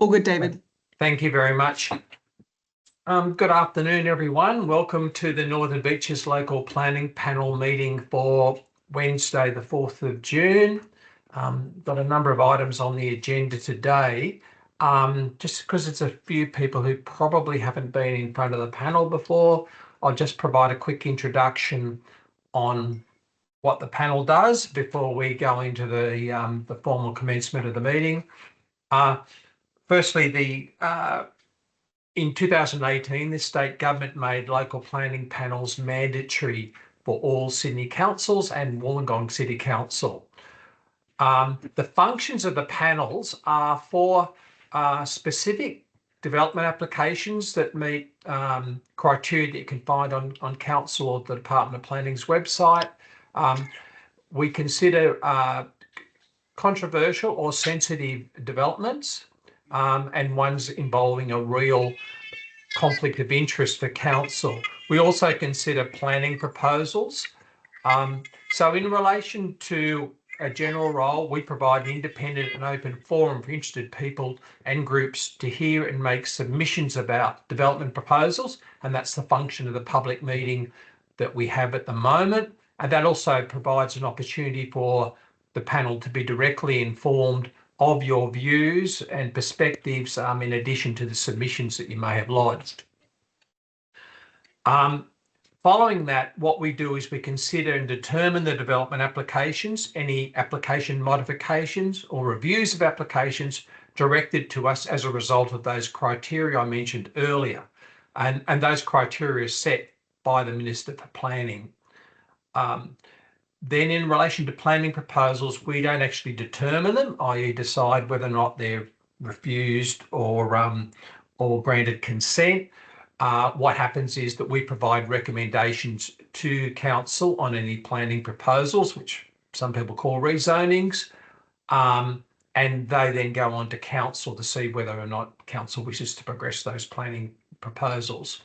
All good, David. Thank you very much. Good afternoon, everyone. Welcome to the Northern Beaches Local Planning Panel meeting for Wednesday, the 4th of June. Got a number of items on the agenda today. Just because it's a few people who probably haven't been in front of the panel before, I'll just provide a quick introduction on what the panel does before we go into the formal commencement of the meeting. Firstly, in 2018, the state government made local planning panels mandatory for all Sydney councils and Wollongong City Council. The functions of the panels are for specific development applications that meet criteria that you can find on council or the Department of Planning's website. We consider controversial or sensitive developments and ones involving a real conflict of interest for council. We also consider planning proposals. So in relation to a general role, we provide an independent and open forum for interested people and groups to hear and make submissions about development proposals, and that's the function of the public meeting that we have at the moment. And that also provides an opportunity for the panel to be directly informed of your views and perspectives in addition to the submissions that you may have lodged. Following that, what we do is we consider and determine the development applications, any application modifications or reviews of applications directed to us as a result of those criteria I mentioned earlier. And those criteria are set by the Minister for Planning. Then in relation to planning proposals, we don't actually determine them, i.e. decide whether or not they're refused or granted consent. What happens is that we provide recommendations to council on any planning proposals, which some people call rezonings, and they then go on to council to see whether or not council wishes to progress those planning proposals.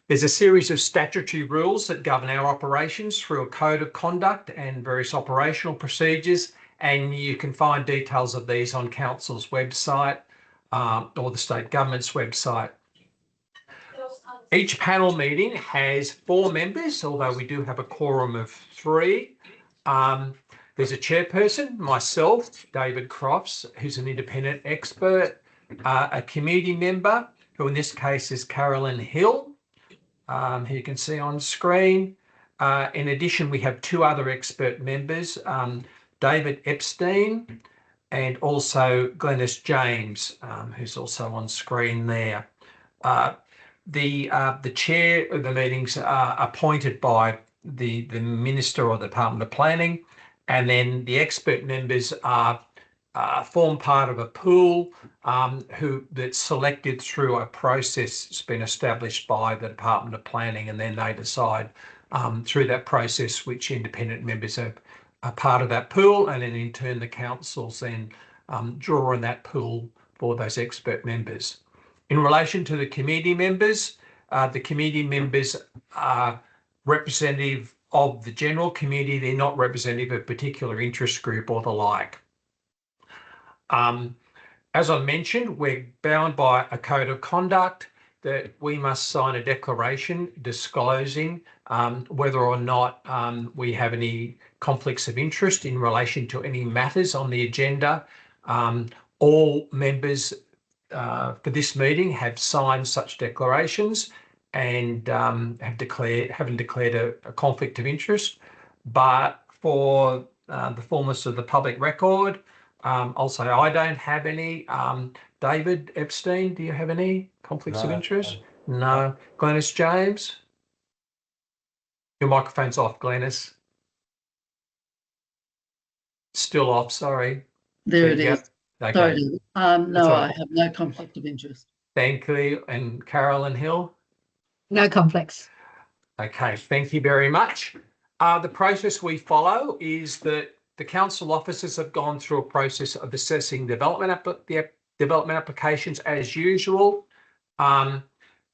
There's a series of statutory rules that govern our operations through a code of conduct and various operational procedures, and you can find details of these on council's website or the state government's website. Each panel meeting has 4 members, although we do have a quorum of 3. There's a chairperson, myself, David Crofts, who's an independent expert, a committee member, who in this case is Carolyn Hill, who you can see on screen. In addition, we have 2 other expert members, David Epstein and also Glenys James, who's also on screen there. The chair of the meetings are appointed by the Minister or the Department of Planning, and then the expert members are form part of a pool that's selected through a process that's been established by the Department of Planning, and then they decide through that process which independent members are part of that pool, and then in turn the councils then draw on that pool for those expert members. In relation to the committee members are representative of the general committee. They're not representative of a particular interest group or the like. As I mentioned, we're bound by a code of conduct that we must sign a declaration disclosing whether or not we have any conflicts of interest in relation to any matters on the agenda. All members for this meeting have signed such declarations and haven't declared a conflict of interest. But for the fullness of the public record, I'll say I don't have any. David Epstein, do you have any conflicts of interest? No. Glenys James? Your microphone's off, Glenys. Still off, sorry. There it is. Okay. Sorry. No, I have no conflict of interest. Thank you. And Carolyn Hill? No conflicts. Okay, thank you very much. The process we follow is that the council officers have gone through a process of assessing development applications as usual. A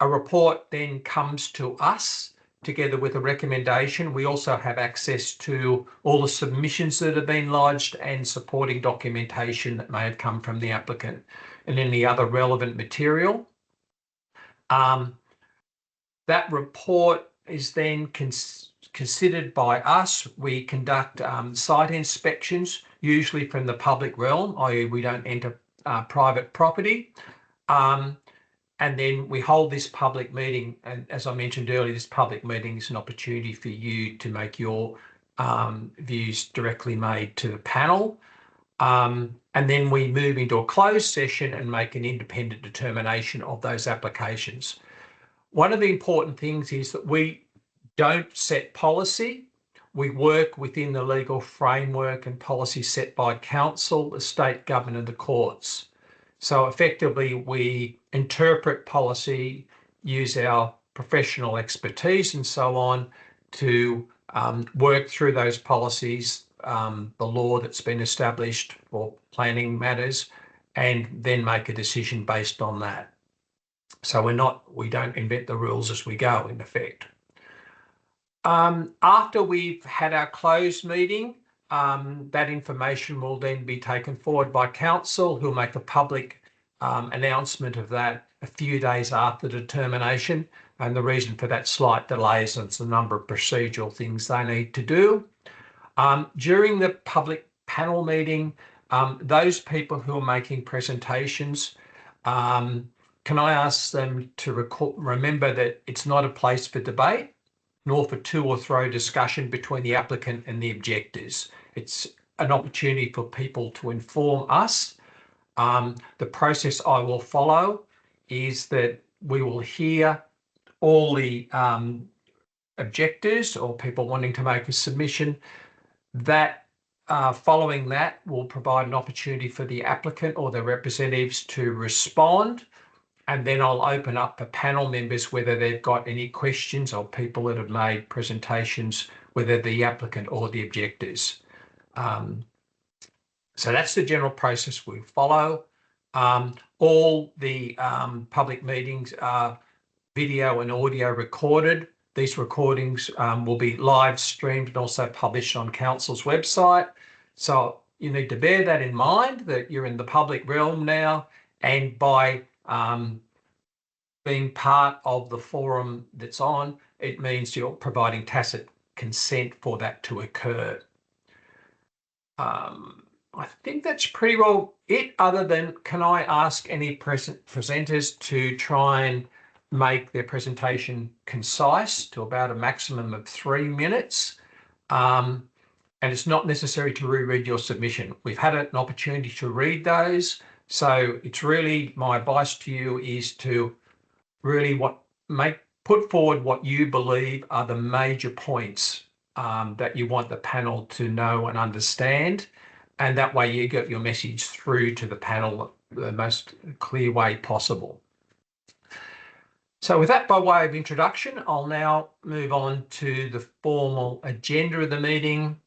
report then comes to us together with a recommendation. We also have access to all the submissions that have been lodged and supporting documentation that may have come from the applicant and any other relevant material. That report is then considered by us. We conduct site inspections, usually from the public realm, i.e. we don't enter private property. And then we hold this public meeting. And as I mentioned earlier, this public meeting is an opportunity for you to make your views directly made to the panel. And then we move into a closed session and make an independent determination of those applications. One of the important things is that we don't set policy. We work within the legal framework and policy set by council, the state government and the courts. So effectively, we interpret policy, use our professional expertise and so on to work through those policies, the law that's been established for planning matters, and then make a decision based on that. So we don't invent the rules as we go, in effect. After we've had our closed meeting, that information will then be taken forward by council, who'll make a public announcement of that a few days after determination. And the reason for that slight delay is the number of procedural things they need to do. During the public panel meeting, those people who are making presentations, can I ask them to remember that it's not a place for debate, nor for to or fro discussion between the applicant and the objectors. It's an opportunity for people to inform us. The process I will follow is that we will hear all the objectors or people wanting to make a submission. That following that will provide an opportunity for the applicant or their representatives to respond. And then I'll open up for panel members whether they've got any questions or people that have made presentations, whether the applicant or the objectors. So that's the general process we follow. All the public meetings are video and audio recorded. These recordings will be live streamed and also published on council's website. So you need to bear that in mind, that you're in the public realm now, and by being part of the forum that's on, it means you're providing tacit consent for that to occur. I think that's pretty well it, other than can I ask any presenters to try and make their presentation concise to about a maximum of 3 minutes. And it's not necessary to reread your submission. We've had an opportunity to read those. So it's really, my advice to you is to really put forward what you believe are the major points that you want the panel to know and understand. And that way you get your message through to the panel the most clear way possible. So with that by way of introduction, I'll now move on to the formal agenda of the meeting.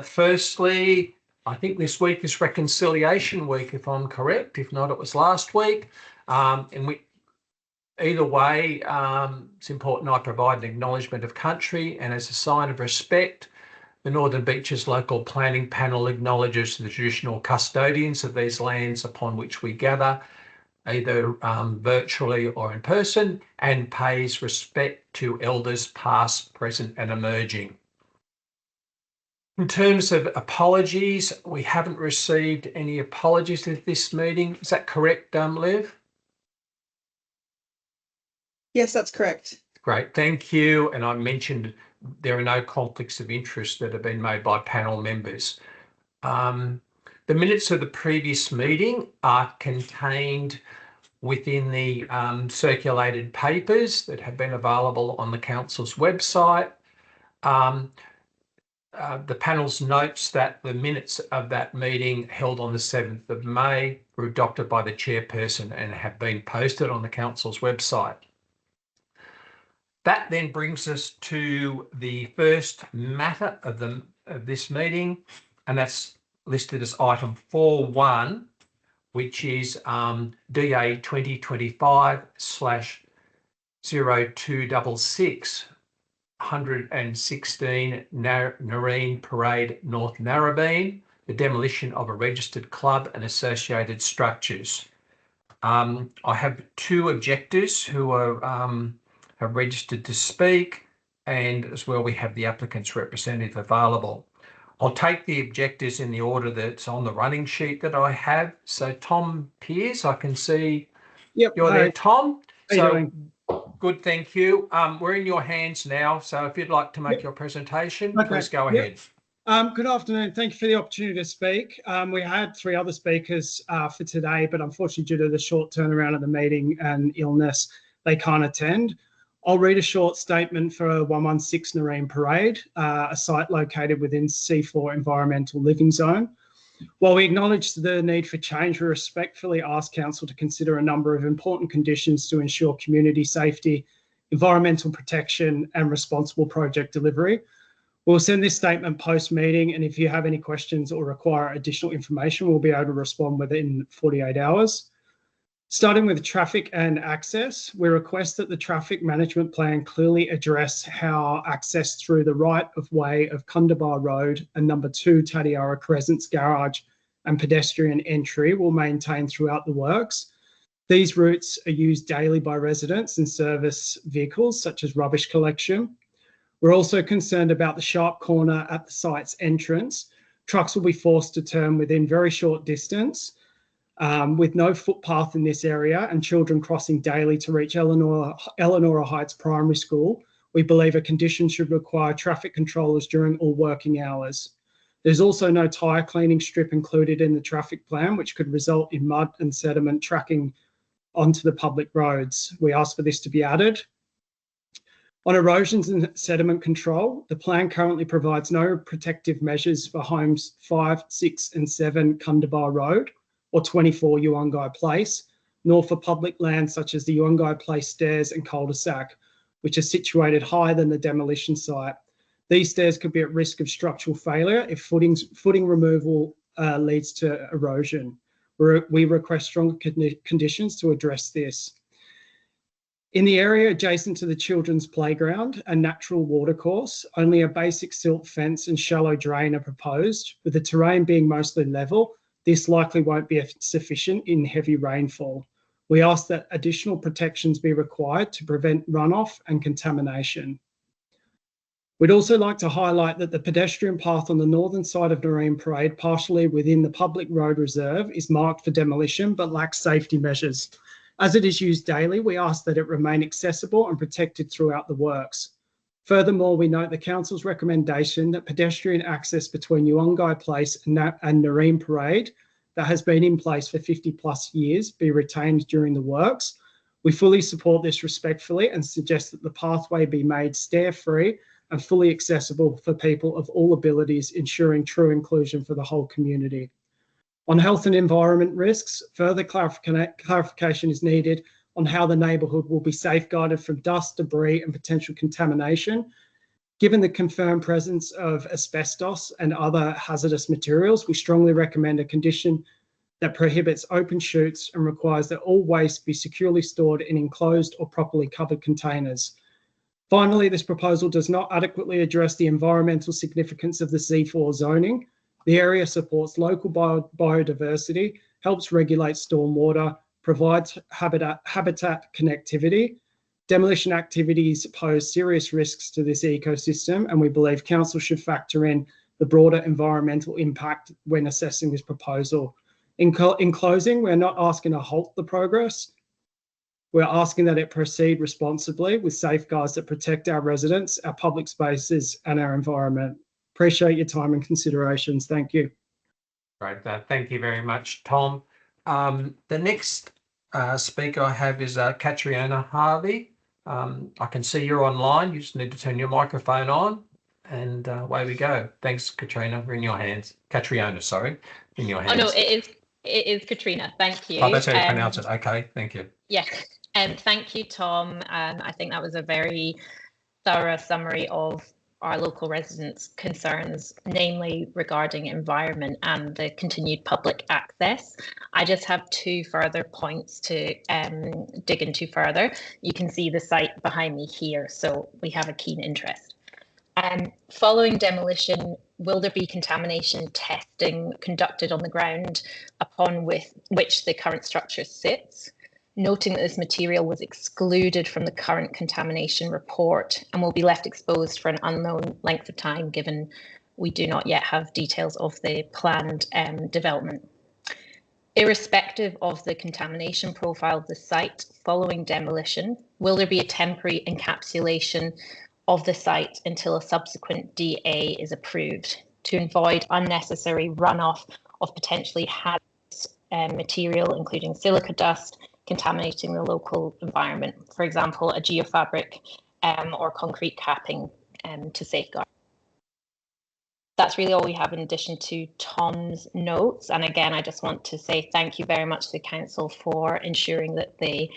Firstly, I think this week is Reconciliation Week, if I'm correct. If not, it was last week. Either way, it's important I provide an acknowledgement of country, and as a sign of respect, the Northern Beaches Local Planning Panel acknowledges the traditional custodians of these lands upon which we gather, either virtually or in person, and pays respect to elders past, present and emerging. In terms of apologies, we haven't received any apologies at this meeting. Is that correct, Liv? Yes, that's correct. Great, thank you. And I mentioned there are no conflicts of interest that have been made by panel members. The minutes of the previous meeting are contained within the circulated papers that have been available on the council's website. The panel's notes that the minutes of that meeting held on the 7th of May were adopted by the chairperson and have been posted on the council's website. That then brings us to the first matter of this meeting, and that's listed as item 4.1, which is DA 2025/0266, 116 Nareen Parade, North Narrabeen, the demolition of a registered club and associated structures. I have two objectors who are have registered to speak, and as well we have the applicant's representative available. I'll take the objectors in the order that's on the running sheet that I have. So Tom Pearce, I can see you're there, Tom. So good, thank you. We're in your hands now. So if you'd like to make your presentation, please go ahead. Good afternoon. Thank you for the opportunity to speak. We had 3 other speakers for today, but unfortunately due to the short turnaround of the meeting and illness, they can't attend. I'll read a short statement for 116 Nareen Parade, a site located within C4 Environmental Living Zone. While we acknowledge the need for change, we respectfully ask Council to consider a number of important conditions to ensure community safety, environmental protection and responsible project delivery. We'll send this statement post-meeting, and if you have any questions or require additional information, we'll be able to respond within 48 hours. Starting with traffic and access, we request that the traffic management plan clearly address how access through the right-of-way of Kundabar Road and number 2 Tatiara Crescent's garage and pedestrian entry will maintain throughout the works. These routes are used daily by residents and service vehicles such as rubbish collection. We're also concerned about the sharp corner at the site's entrance. Trucks will be forced to turn within very short distance with no footpath in this area and children crossing daily to reach Eleanor Heights Primary School. We believe a condition should require traffic controllers during all working hours. There's also no tyre cleaning strip included in the traffic plan, which could result in mud and sediment tracking onto the public roads. We ask for this to be added. On erosions and sediment control, the plan currently provides no protective measures for homes 5, 6 and 7 Kundabar Road or 24 Yuangai Place, nor for public land such as the Yuangai Place stairs and cul-de-sac, which are situated higher than the demolition site. These stairs could be at risk of structural failure if footing removal leads to erosion. We request stronger conditions to address this. In the area adjacent to the children's playground and natural watercourse, only a basic silt fence and shallow drain are proposed. With the terrain being mostly level, this likely won't be sufficient in heavy rainfall. We ask that additional protections be required to prevent runoff and contamination. We'd also like to highlight that the pedestrian path on the northern side of Nareen Parade, partially within the public road reserve, is marked for demolition but lacks safety measures. As it is used daily, we ask that it remain accessible and protected throughout the works. Furthermore, we note the Council's recommendation that pedestrian access between Yuangai Place and Nareen Parade that has been in place for 50+ years be retained during the works. We fully support this respectfully and suggest that the pathway be made stair-free and fully accessible for people of all abilities, ensuring true inclusion for the whole community. On health and environment risks, further clarification is needed on how the neighbourhood will be safeguarded from dust, debris and potential contamination. Given the confirmed presence of asbestos and other hazardous materials, we strongly recommend a condition that prohibits open chutes and requires that all waste be securely stored in enclosed or properly covered containers. Finally, this proposal does not adequately address the environmental significance of the C4 zoning. The area supports local biodiversity, helps regulate stormwater, provides habitat connectivity. Demolition activities pose serious risks to this ecosystem, and we believe Council should factor in the broader environmental impact when assessing this proposal. In closing, we're not asking to halt the progress. We're asking that it proceed responsibly with safeguards that protect our residents, our public spaces and our environment. Appreciate your time and considerations. Thank you. Great. Thank you very much, Tom. The next speaker I have is Catriona Harvey. I can see you're online. You just need to turn your microphone on and away we go. Thanks, Katrina. We're in your hands. Catriona, sorry, in your hands. Oh, no, it is Katrina. Thank you. Oh, that's how you pronounce it. Okay, thank you. Yes. Thank you, Tom. I think that was a very thorough summary of our local residents' concerns, namely regarding environment and the continued public access. I just have two further points to dig into further. You can see the site behind me here, so we have a keen interest. Following demolition, will there be contamination testing conducted on the ground upon which the current structure sits? Noting that this material was excluded from the current contamination report and will be left exposed for an unknown length of time, given we do not yet have details of the planned development. Irrespective of the contamination profile of the site following demolition, will there be a temporary encapsulation of the site until a subsequent DA is approved to avoid unnecessary runoff of potentially hazardous material, including silica dust, contaminating the local environment, for example, a geofabric or concrete capping to safeguard. That's really all we have in addition to Tom's notes. And again, I just want to say thank you very much to the council for ensuring that the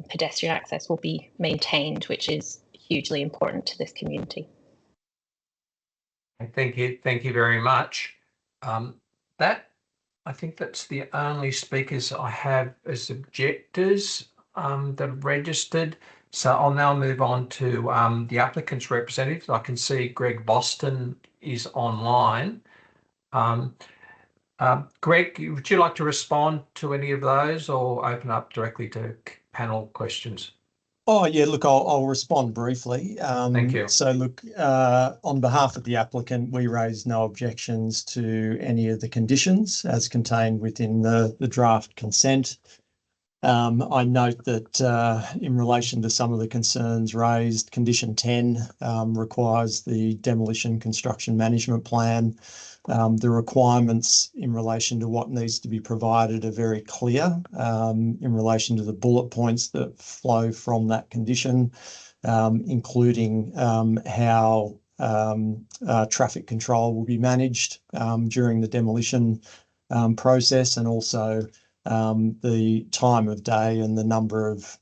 pedestrian access will be maintained, which is hugely important to this community. Thank you very much. I think that's the only speakers I have as objectors that have registered. So I'll now move on to the applicant's representatives. I can see Greg Boston is online. Greg, would you like to respond to any of those or open up directly to panel questions? Oh, yeah, look, I'll respond briefly. Thank you. So, look, on behalf of the applicant, we raise no objections to any of the conditions as contained within the draft consent. I note that in relation to some of the concerns raised, condition 10 requires the demolition construction management plan. The requirements in relation to what needs to be provided are very clear in relation to the bullet points that flow from that condition, including how traffic control will be managed during the demolition process, and also the time of day and the number of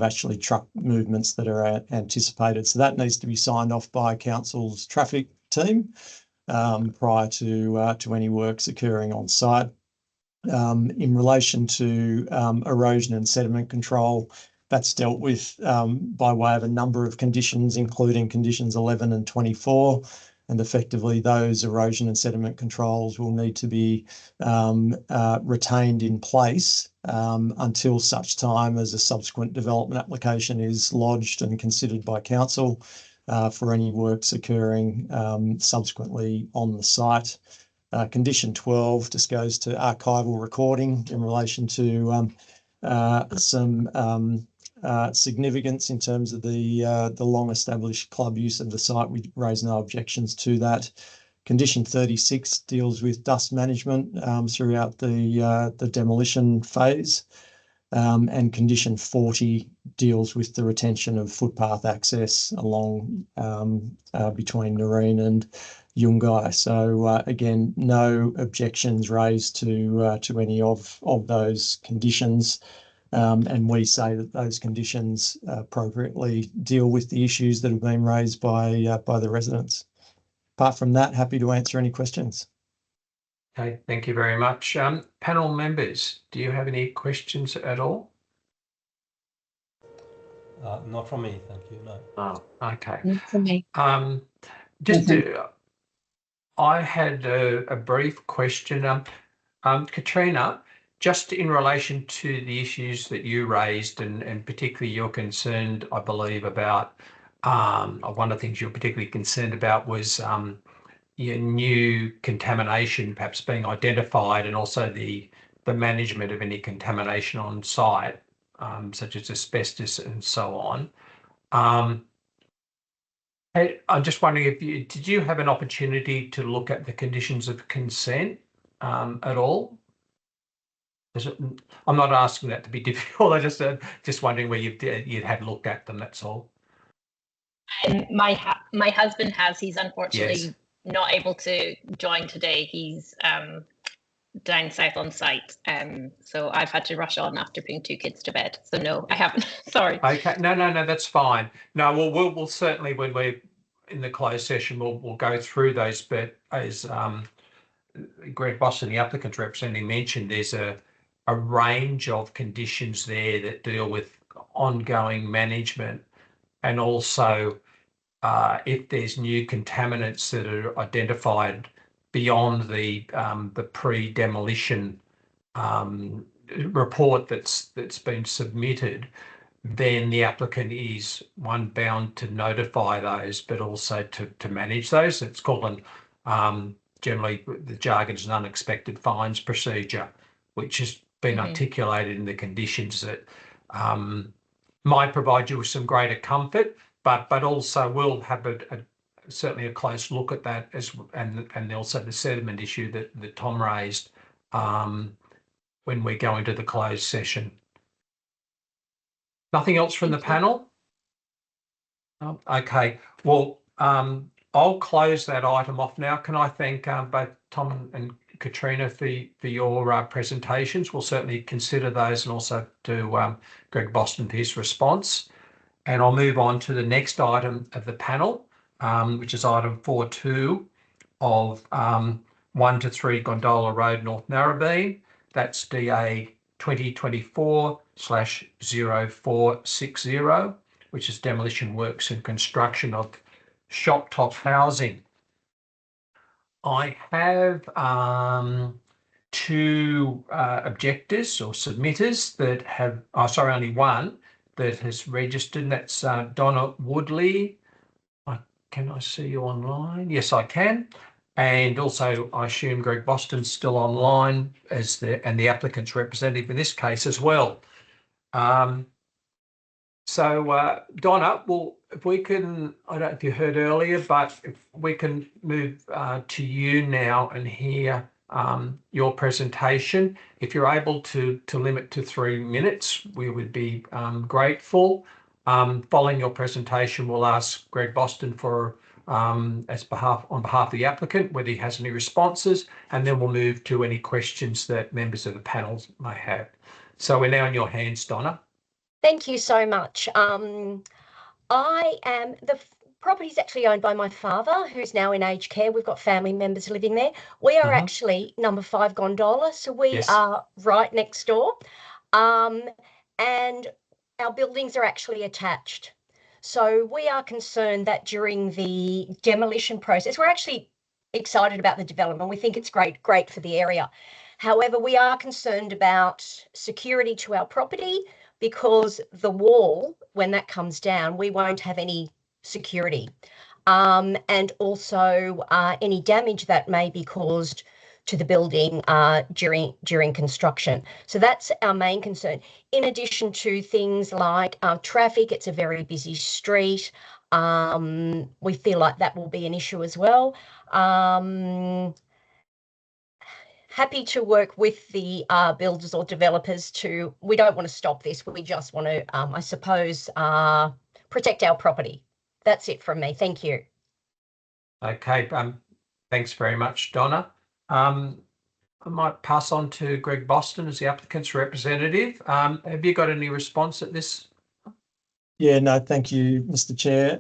actually truck movements that are anticipated. So that needs to be signed off by council's traffic team prior to any works occurring on site. In relation to erosion and sediment control, that's dealt with by way of a number of conditions, including conditions 11 and 24. And effectively, those erosion and sediment controls will need to be retained in place until such time as a subsequent development application is lodged and considered by council for any works occurring subsequently on the site. Condition 12 just goes to archival recording in relation to some significance in terms of the long-established club use of the site. We raise no objections to that. Condition 36 deals with dust management throughout the demolition phase. And condition 40 deals with the retention of footpath access along between Nareen and Yungai. So again, no objections raised to any of those conditions. And we say that those conditions appropriately deal with the issues that have been raised by the residents. Apart from that, happy to answer any questions. Okay, thank you very much. Panel members, do you have any questions at all? Not from me, thank you. No. Oh, okay. Not for me. I had a brief question. Katrina, just in relation to the issues that you raised, and particularly you're concerned, I believe, about one of the things you're particularly concerned about was new contamination perhaps being identified, and also the management of any contamination on site, such as asbestos and so on. I'm just wondering if did you have an opportunity to look at the conditions of consent at all? I'm not asking that to be difficult. I just wondering where you'd had looked at them. That's all. My husband has. He's unfortunately Yes. not able to join today. He's down south on site, so I've had to rush on after putting two kids to bed. So no, I haven't. Sorry. Okay, no, that's fine. No, we'll certainly, when we're in the closed session, we'll go through those, but as Greg Boston, the applicant's representative, mentioned, there's a range of conditions there that deal with ongoing management, and also if there's new contaminants that are identified beyond the pre-demolition report that's been submitted, then the applicant is bound to notify those, but also to manage those. It's called generally the jargon is an unexpected fines procedure, which has been articulated in the conditions that might provide you with some greater comfort, but also will have certainly a close look at that and also the sediment issue that Tom raised when we go into the closed session. Nothing else from the panel? No? Okay, well, I'll close that item off now. Can I thank both Tom and Katrina for your presentations? We'll certainly consider those, and also to Greg Boston for his response. And I'll move on to the next item of the panel, which is item 4.2 of 1 to 3 Gondola Road, North Narrabeen. That's DA 2024/0460, which is demolition works and construction of shop top housing. I have two objectors or submitters that have, only one that has registered, and that's Donna Woodley. Can I see you online? Yes, I can. And also, I assume Greg Boston's still online as the applicant's representative in this case as well. So Donna, well, if we can, I don't know if you heard earlier, but if we can move to you now and hear your presentation. If you're able to limit to 3 minutes, we would be grateful. Following your presentation, we'll ask Greg Boston for on behalf of the applicant whether he has any responses, and then we'll move to any questions that members of the panel may have. So we're now in your hands, Donna. Thank you so much. The property is actually owned by my father, who's now in aged care. We've got family members living there. We are actually number 5 Gondola, so we are right next door. And our buildings are actually attached. So we are concerned that during the demolition process, we're actually excited about the development. We think it's great for the area. However, we are concerned about security to our property, because the wall, when that comes down, we won't have any security. And also any damage that may be caused to the building during construction. So that's our main concern. In addition to things like traffic, it's a very busy street. We feel like that will be an issue as well. Happy to work with the builders or developers we don't want to stop this, but we just want to, I suppose, protect our property. That's it from me. Thank you. Okay, thanks very much, Donna. I might pass on to Greg Boston as the applicant's representative. Have you got any response at this? Yeah, no, thank you, Mr. Chair.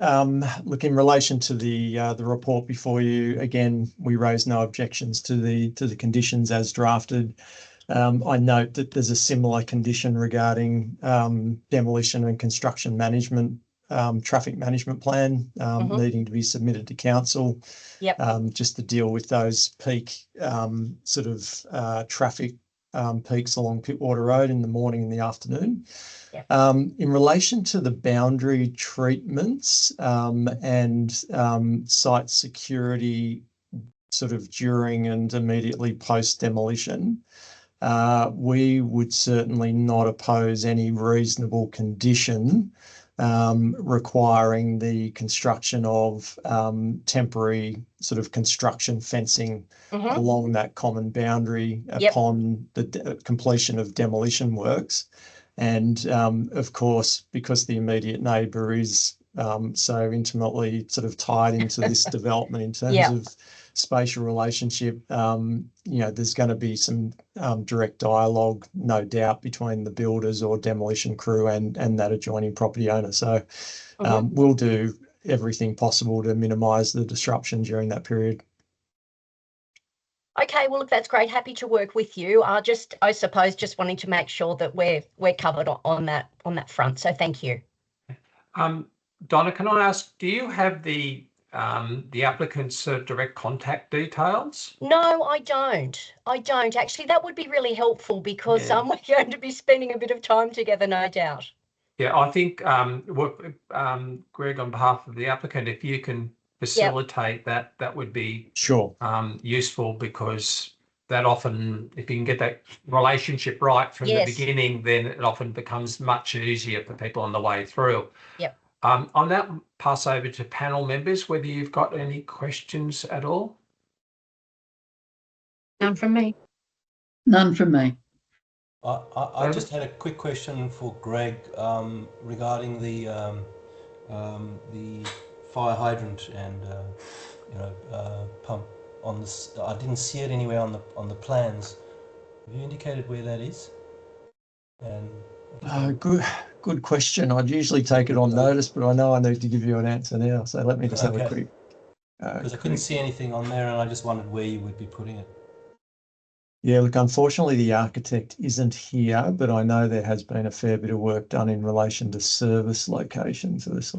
Look, in relation to the report before you, again, we raised no objections to the conditions as drafted. I note that there's a similar condition regarding demolition and construction management, traffic management plan needing to be submitted to council. Yep. Just to deal with those peak traffic peaks along Pittwater Road in the morning and the afternoon. Yep. In relation to the boundary treatments and site security sort of during and immediately post demolition, we would certainly not oppose any reasonable condition requiring the construction of temporary sort of construction fencing along that common boundary upon the completion of demolition works. And of course, because the immediate neighbour is so intimately sort of tied into this development in terms of spatial relationship, there's going to be some direct dialogue, no doubt, between the builders or demolition crew and that adjoining property owner. So we'll do everything possible to minimise the disruption during that period. Okay, well, look, that's great. Happy to work with you. I suppose, just wanting to make sure that we're covered on that front. So thank you. Donna, can I ask, do you have the applicant's direct contact details? No, I don't. Actually, that would be really helpful because Yeah. we're going to be spending a bit of time together, no doubt. Yeah, I think, Greg, on behalf of the applicant, if you can facilitate that would be Sure. useful, because that often, if you can get that relationship right from the beginning, then it often becomes much easier for people on the way through. Yep. On that, pass over to panel members, whether you've got any questions at all. None from me. None from me. I just had a quick question for Greg regarding the fire hydrant and pump on this. I didn't see it anywhere on the plans. Have you indicated where that is? And good question. I'd usually take it on notice, but I know I need to give you an answer now. So let me just have a quick. Because I couldn't see anything on there, and I just wondered where you would be putting it. Yeah, look, unfortunately, the architect isn't here, but I know there has been a fair bit of work done in relation to service location for this.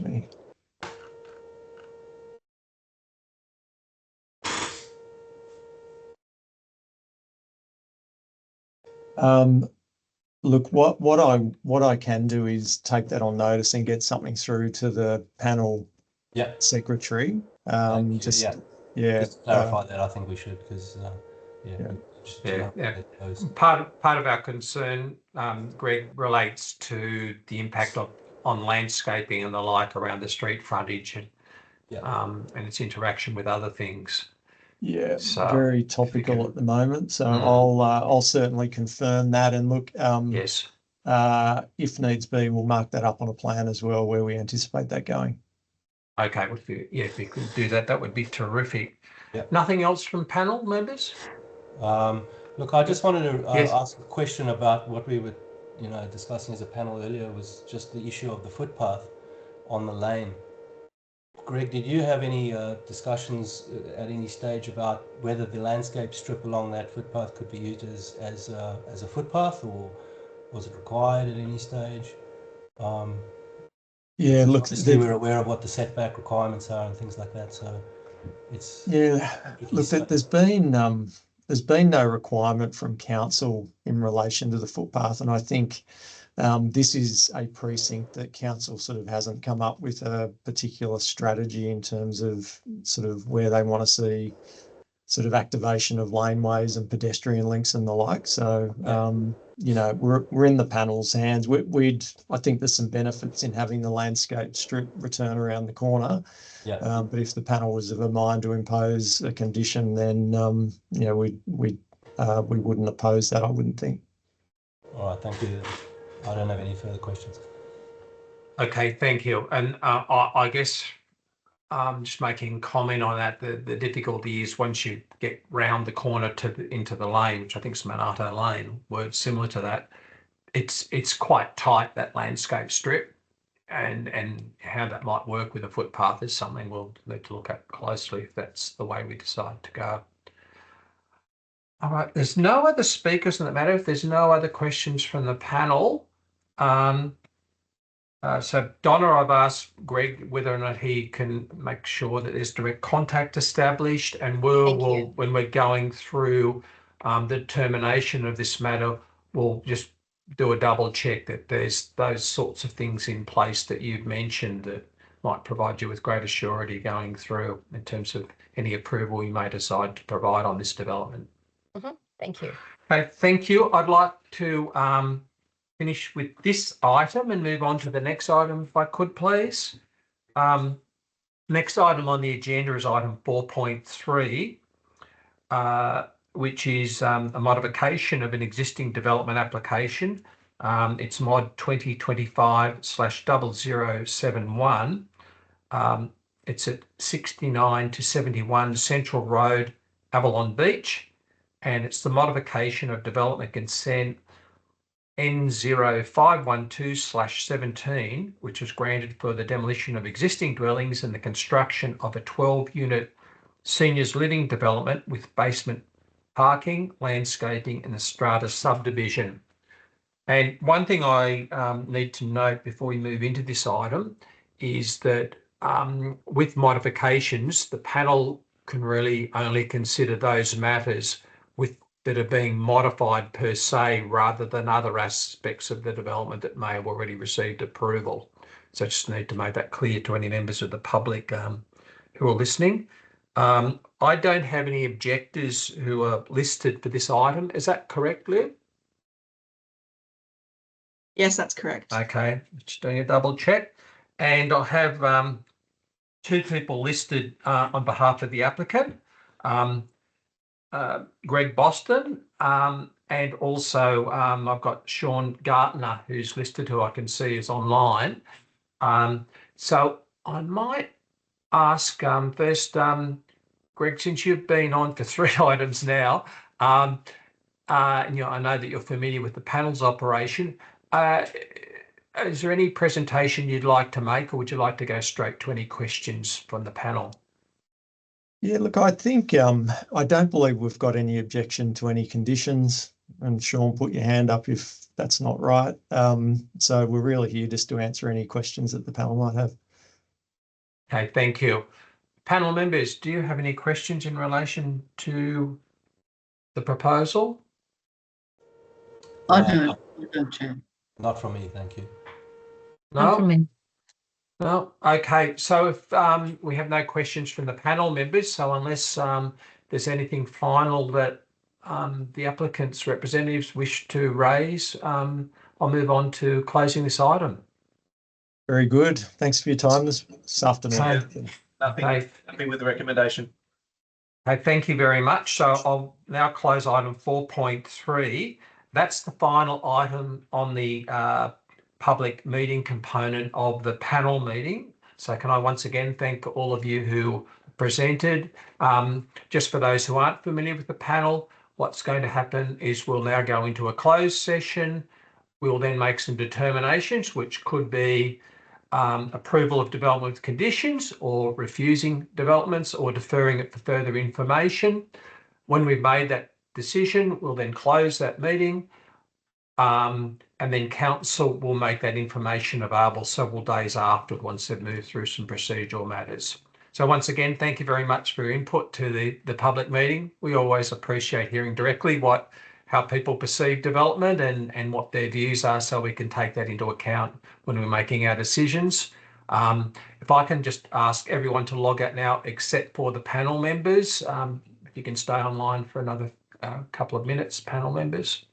Look, what I can do is take that on notice and get something through to the panel secretary. Just clarify that. I think we should, because Part of our concern, Greg, relates to the impact on landscaping and the like around the street frontage and its interaction with other things. Yeah, so very topical at the moment. So I'll certainly confirm that, and look, if needs be, we'll mark that up on a plan as well where we anticipate that going. Okay, well, if you could do that, that would be terrific. Yep. Nothing else from panel members? Look, I just wanted to ask a question about what we were, discussing as a panel earlier, was just the issue of the footpath on the lane. Greg, did you have any discussions at any stage about whether the landscape strip along that footpath could be used as a footpath, or was it required at any stage? Yeah, look, obviously we're aware of what the setback requirements are and things like that, so it's look, there's been no requirement from council in relation to the footpath, and I think this is a precinct that council sort of hasn't come up with a particular strategy in terms of sort of where they want to see sort of activation of laneways and pedestrian links and the like. So, we're in the panel's hands. I think there's some benefits in having the landscape strip return around the corner. Yeah. But if the panel was of a mind to impose a condition, then we wouldn't oppose that, I wouldn't think. All right, thank you. I don't have any further questions. Okay, thank you. And I guess just making comment on that, the difficulty is once you get round the corner into the lane, which I think is Monato Lane, words similar to that, it's quite tight, that landscape strip, and how that might work with a footpath is something we'll need to look at closely if that's the way we decide to go. All right, there's no other speakers in the matter. If there's no other questions from the panel, so Donna, I've asked Greg whether or not he can make sure that there's direct contact established, and we'll when we're going through the determination of this matter, we'll just do a double check that there's those sorts of things in place that you've mentioned that might provide you with greater surety going through in terms of any approval you may decide to provide on this development. Thank you. Okay, thank you. I'd like to finish with this item and move on to the next item, if I could, please. Next item on the agenda is item 4.3, which is a modification of an existing development application. It's mod 2025/0071. It's at 69 to 71 Central Road, Avalon Beach, and it's the modification of development consent N0512/17, which was granted for the demolition of existing dwellings and the construction of a 12-unit seniors living development with basement parking, landscaping and a strata subdivision. And one thing I need to note before we move into this item is that with modifications, the panel can really only consider those matters that are being modified per se, rather than other aspects of the development that may have already received approval. So I just need to make that clear to any members of the public who are listening. I don't have any objectors who are listed for this item. Is that correct, Liv? Yes, that's correct. Okay, just doing a double check. And I have two people listed on behalf of the applicant, Greg Boston, and also I've got Sean Gartner, who's listed, who I can see is online. So I might ask first, Greg, since you've been on for 3 items now, and I know that you're familiar with the panel's operation. Is there any presentation you'd like to make, or would you like to go straight to any questions from the panel? Yeah, look, I think I don't believe we've got any objection to any conditions. And Sean, put your hand up if that's not right. So we're really here just to answer any questions that the panel might have. Okay, thank you. Panel members, do you have any questions in relation to the proposal? I don't, Chair. Not from me, thank you. Not from No? me. No? Okay, so if we have no questions from the panel members, so unless there's anything final that the applicant's representatives wish to raise, I'll move on to closing this item. Very good. Thanks for your time this afternoon. Nothing with the recommendation. Okay, thank you very much. So I'll now close item 4.3. That's the final item on the public meeting component of the panel meeting. So can I once again thank all of you who presented. Just for those who aren't familiar with the panel, what's going to happen is we'll now go into a closed session. We'll then make some determinations, which could be approval of development with conditions, or refusing developments, or deferring it for further information. When we've made that decision, we'll then close that meeting, and then council will make that information available several days after, once they've moved through some procedural matters. So once again, thank you very much for your input to the public meeting. We always appreciate hearing directly how people perceive development and what their views are, so we can take that into account when we're making our decisions. If I can just ask everyone to log out now, except for the panel members. If you can stay online for another couple of minutes, panel members.